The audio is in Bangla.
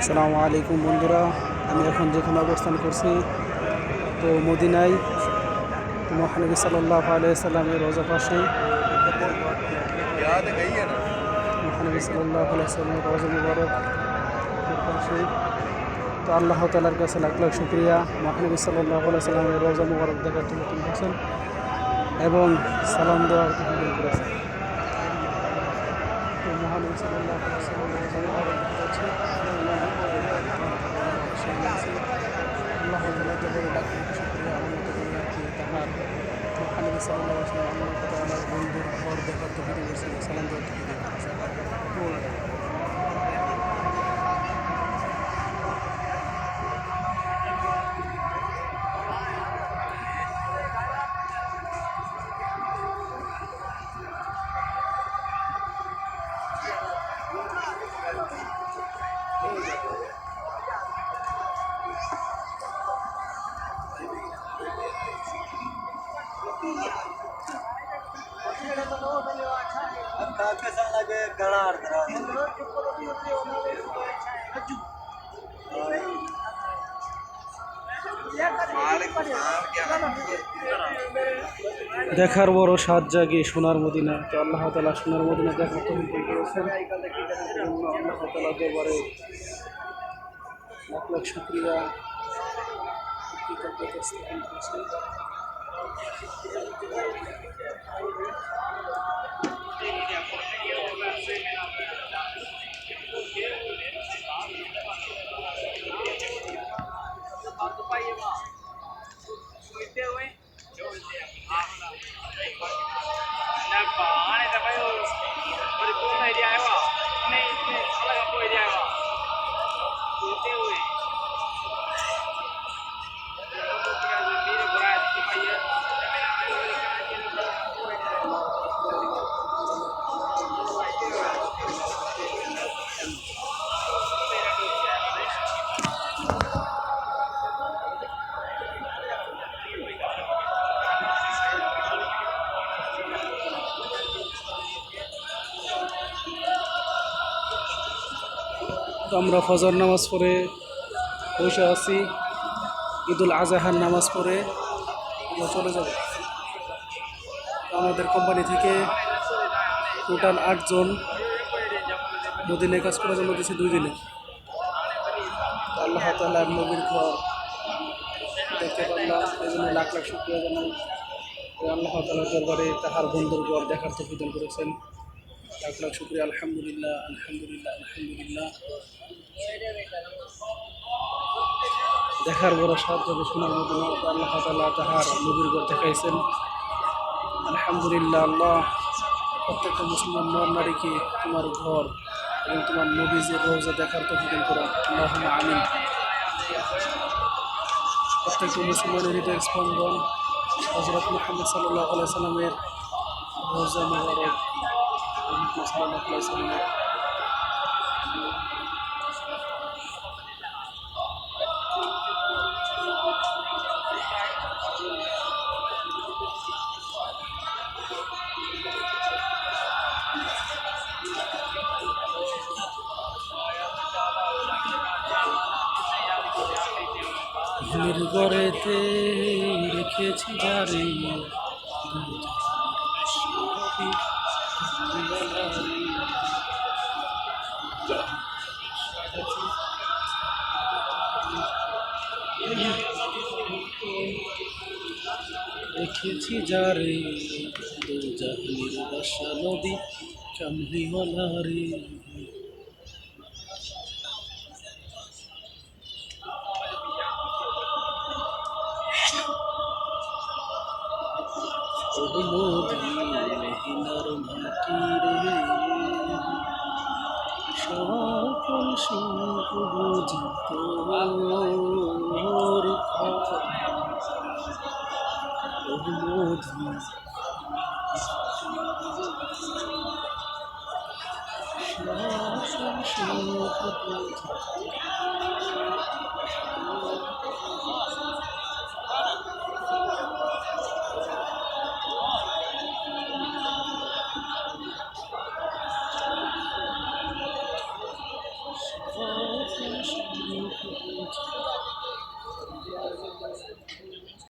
আসসালামু আলাইকুম বন্ধুরা, আমি এখন যেখানে অবস্থান করছি তো মদিনায় মহানবী সাল্লাল্লাহু আলাইহি সাল্লামের রওজা পাশে মহানবী সাল্লাল্লাহু আলাইহি সাল্লামের রওজা মুবারক পাশে। তো আল্লাহ তাআলার কাছে লাখ লাখ শুকরিয়া, মহানবী সাল্লাল্লাহু আলাইহি সাল্লামের রওজা মুবারক দেখার জন্য তুমি আছেন এবং সালাম দেওয়ার তৌফিক করেছেন। তো মহানবী সাল্লাল্লাহু আলাইহি সাল্লামের রওজা মুবারক দেখাচ্ছে আল্লাহ তাআলা জবারে লাখ লাখ শুকরিয়া। আমার মতো করে আর কি তাহার মহানবী সাল্লাল্লাহু আলাইহি ওয়াসাল্লাম আমার তাআলার বন্ধুর ঘর দেখার তৌফিক দিয়েছেন, সালাম দেওয়ার তৌফিক দিয়েছেন। দেখার বড় স্বাদ জাগে সোনার মদিনা। তো আল্লাহ তাআলা সোনার মদিনা দেখার তৌফিক করেছেন। আল্লাহ তাআলা দরবারে লাখ লাখ শুকরিয়া কৃতজ্ঞতা স্থাপন করছি। তো আমরা ফজর নামাজ পড়ে বসে আছি, ঈদুল আজহার নামাজ পড়ে আমরা চলে যাব। আমাদের কোম্পানি থেকে টোটাল 8 জন মদিনায় কাজ করার জন্য দিয়েছে 2 দিনে। আল্লাহ তাআলার নবীর ঘর দেখতে পারলাম, এই জন্য লাখ লাখ শুকরিয়া জানাই। আল্লাহ তাআলার দরবারে তাহার বন্ধুর ঘর দেখার তৌফিক দান করেছেন, লাখ লাখ শুকরিয়া। আলহামদুলিল্লাহ, আলহামদুলিল্লাহ, আলহামদুলিল্লাহ। দেখার বড় সাহায্য সোনার মদিনা। আল্লাহ তাআলা তাহার নবীর ঘর দেখাইছেন, আলহামদুলিল্লাহ। আল্লাহ প্রত্যেকটা মুসলমান নর নারীকে তোমার ঘর এবং তোমার নবীজের রওজা দেখার তৌফিক দান করো, আল্লাহুম্মা আমিন। প্রত্যেকটা মুসলমানের হৃদয়ের স্পন্দন হযরত মুহাম্মদ সাল্লাল্লাহু আলাইহি সাল্লামের রওজা মুবারক সাল্লাল্লাহু আলাইহি সাল্লামের ভুলের ঘরেতে রেখেছি যারে রেখেছি যারে জাহানের বাসা নবী কামলিওয়ালা রে। মদিনার মাটিরে সকল সুখ বুঝি তোর কথা। মদিনা সকল সুখ বুঝি